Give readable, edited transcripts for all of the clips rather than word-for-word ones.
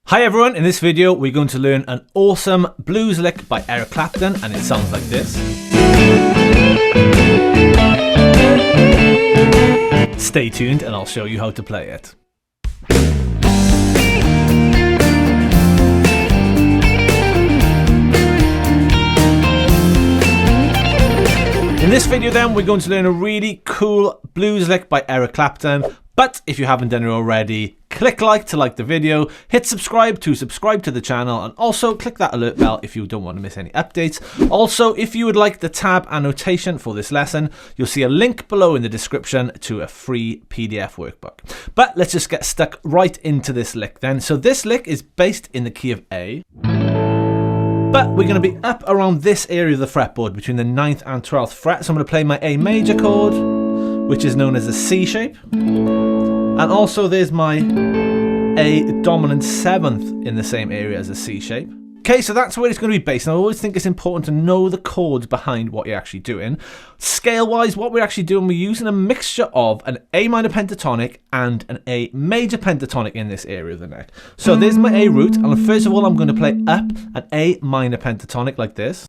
Hi everyone, in this video we're going to learn an awesome blues lick by Eric Clapton, and it sounds like this. Stay tuned and I'll show you how to play it. In this video then we're going to learn a really cool blues lick by Eric Clapton, but if you haven't done it already, click like to like the video, hit subscribe to subscribe to the channel, and also click that alert bell if you don't want to miss any updates. Also, if you would like the tab annotation for this lesson, you'll see a link below in the description to a free PDF workbook. But let's just get stuck right into this lick then. So this lick is based in the key of A, but we're going to be up around this area of the fretboard between the 9th and 12th fret. So I'm going to play my A major chord, which is known as the C shape. And also there's my A dominant 7th in the same area as a C shape. Okay, so that's where it's going to be based. And I always think it's important to know the chords behind what you're actually doing. Scale-wise, what we're actually doing, we're using a mixture of an A minor pentatonic and an A major pentatonic in this area of the neck. So there's my A root, and first of all I'm going to play up an A minor pentatonic like this.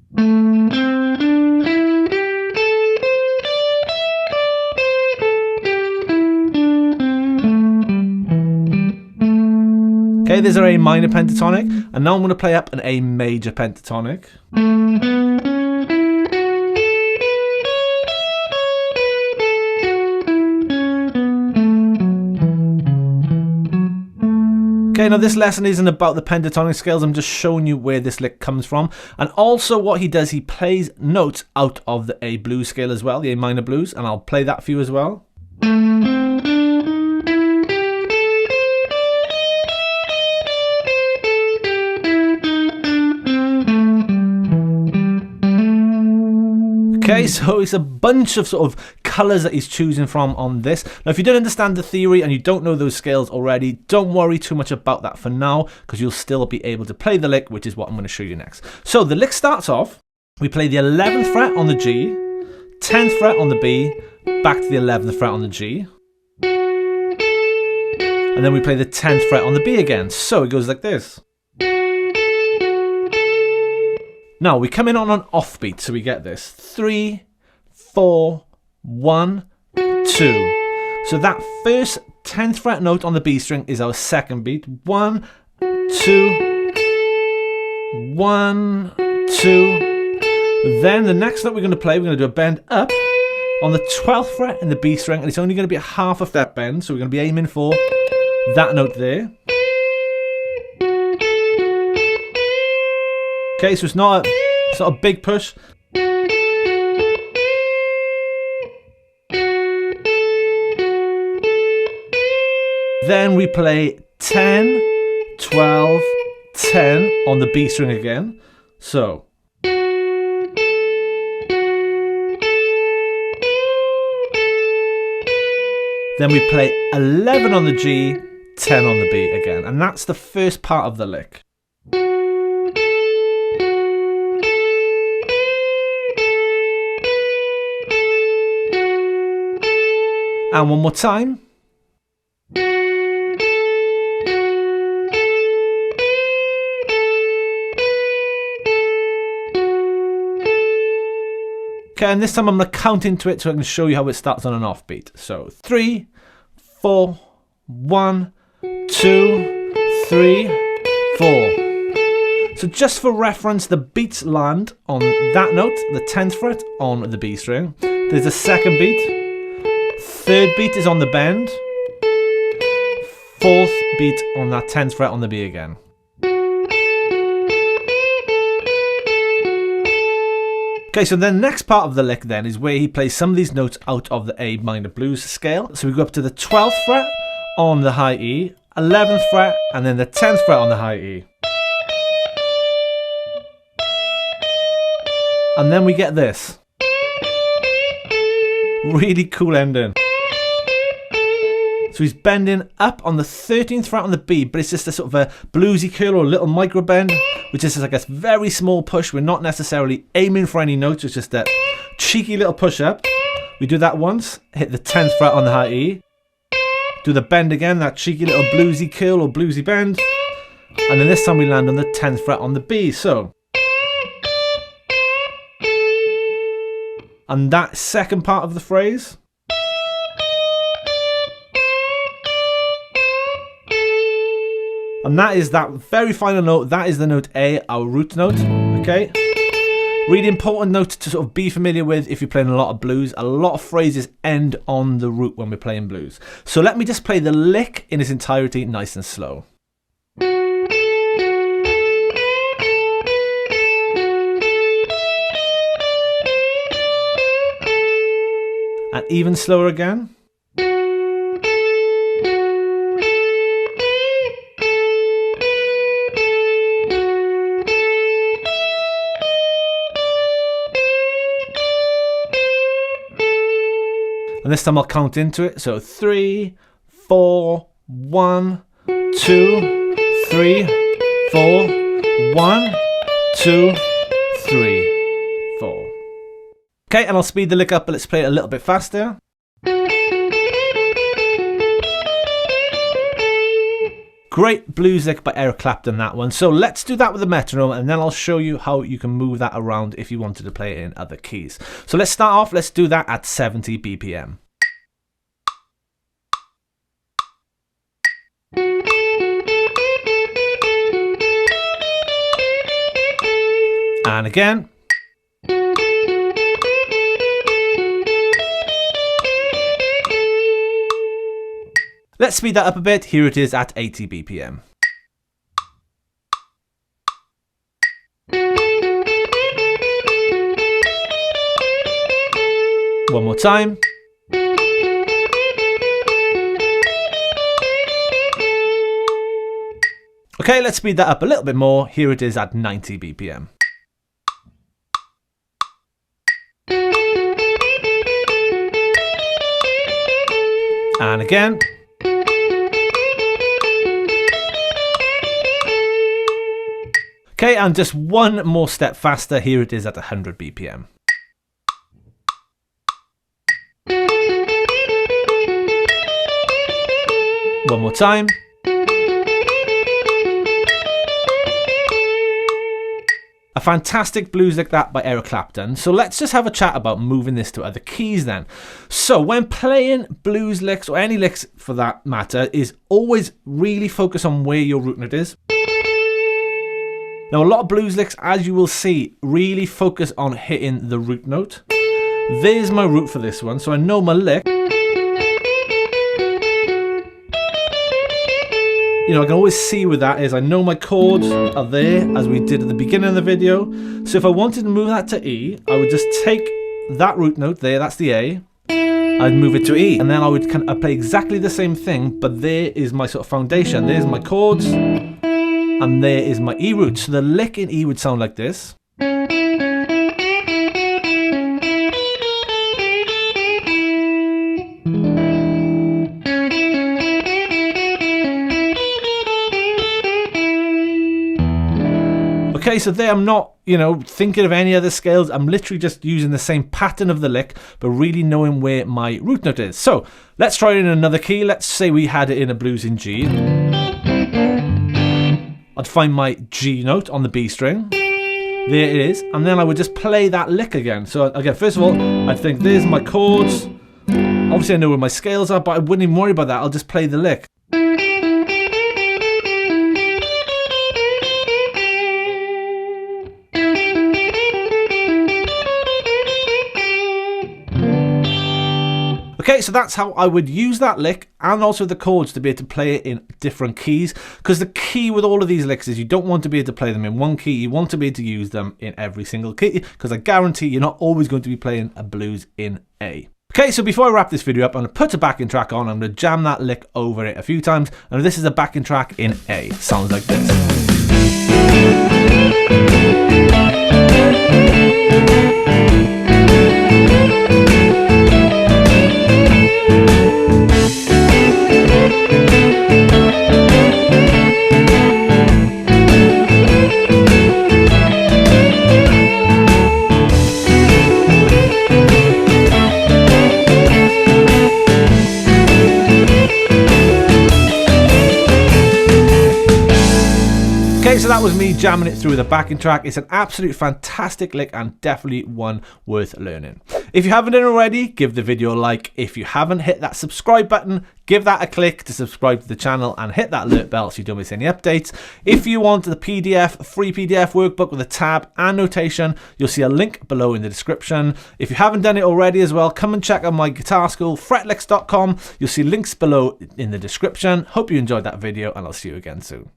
Okay, there's our A minor pentatonic, and now I'm going to play up an A major pentatonic. Okay, now this lesson isn't about the pentatonic scales, I'm just showing you where this lick comes from. And also what he does, he plays notes out of the A blues scale as well, the A minor blues, and I'll play that for you as well. Okay, so it's a bunch of sort of colours that he's choosing from on this. Now, if you don't understand the theory and you don't know those scales already, don't worry too much about that for now, because you'll still be able to play the lick, which is what I'm going to show you next. So the lick starts off, we play the 11th fret on the G, 10th fret on the B, back to the 11th fret on the G, and then we play the 10th fret on the B again. So it goes like this. Now we come in on an offbeat, so we get this 3, 4, 1, 2. So that first 10th fret note on the B string is our second beat. 1, 2, 1, 2. Then the next note we're going to play, we're going to do a bend up on the 12th fret in the B string, and it's only going to be a half of that bend, so we're going to be aiming for that note there. Okay, so it's not a big push. Then we play 10, 12, 10 on the B string again. So. Then we play 11 on the G, 10 on the B again. And that's the first part of the lick. And one more time. Okay, and this time I'm going to count into it so I can show you how it starts on an offbeat. So 3, 4, 1, 2, 3, 4. So just for reference, the beats land on that note, the 10th fret on the B string. There's a second beat. Third beat is on the bend. Fourth beat on that 10th fret on the B again. Okay, so the next part of the lick then is where he plays some of these notes out of the A minor blues scale. So we go up to the 12th fret on the high E, 11th fret, and then the 10th fret on the high E. And then we get this. Really cool ending. So he's bending up on the 13th fret on the B, but it's just a sort of a bluesy curl or a little micro bend, which is like a very small push. We're not necessarily aiming for any notes, it's just a cheeky little push up. We do that once, hit the 10th fret on the high E, do the bend again, that cheeky little bluesy curl or bluesy bend, And then this time we land on the 10th fret on the B. So, and that second part of the phrase, and that is that very final note. That is the note A, our root note. Okay, really important note to sort of be familiar with if you're playing a lot of blues. A lot of phrases end on the root when we're playing blues. So let me just play the lick in its entirety, nice and slow. And even slower again. And this time I'll count into it. So 3, 4, 1, 2, 3, 4, 1, 2, 3, 4. Okay, and I'll speed the lick up, but let's play it a little bit faster. Great blues lick by Eric Clapton, that one. So let's do that with the metronome, and then I'll show you how you can move that around if you wanted to play it in other keys. So let's start off, let's do that at 70 BPM. And again. Let's speed that up a bit. Here it is at 80 BPM. One more time. Okay, let's speed that up a little bit more. Here it is at 90 BPM. And again. Okay, and just one more step faster. Here it is at 100 BPM. One more time. A fantastic blues like that by Eric Clapton. So let's just have a chat about moving this to other keys then. So when playing blues licks, or any licks for that matter, is always really focus on where your root note is. Now a lot of blues licks, as you will see, really focus on hitting the root note. There's my root for this one, so I know my lick. You know, I can always see where that is. I know my chords are there, as we did at the beginning of the video. So if I wanted to move that to E, I would just take that root note there, that's the A, I'd move it to E, and then I would kind of play exactly the same thing, but there is my sort of foundation. There's my chords, and there is my E root. So the lick in E would sound like this. Okay, so there I'm not, you know, thinking of any other scales. I'm literally just using the same pattern of the lick, but really knowing where my root note is. So let's try it in another key. Let's say we had it in a blues in G. I'd find my G note on the B string. There it is. And then I would just play that lick again. So again, first of all, I'd think there's my chords. Obviously I know where my scales are, but I wouldn't even worry about that. I'll just play the lick. Okay, so that's how I would use that lick and also the chords to be able to play it in different keys, because the key with all of these licks is you don't want to be able to play them in one key, you want to be able to use them in every single key, because I guarantee you're not always going to be playing a blues in A. Okay, so before I wrap this video up, I'm going to put a backing track on, I'm going to jam that lick over it a few times, and this is a backing track in A. It sounds like this. Okay, so that was me jamming it through the backing track. It's an absolute fantastic lick and definitely one worth learning. If you haven't done already, give the video a like. If you haven't hit that subscribe button, give that a click to subscribe to the channel and hit that alert bell so you don't miss any updates. If you want the PDF, free PDF workbook with a tab and notation, you'll see a link below in the description. If you haven't done it already as well, come and check out my guitar school, fretlix.com. You'll see links below in the description. Hope you enjoyed that video and I'll see you again soon.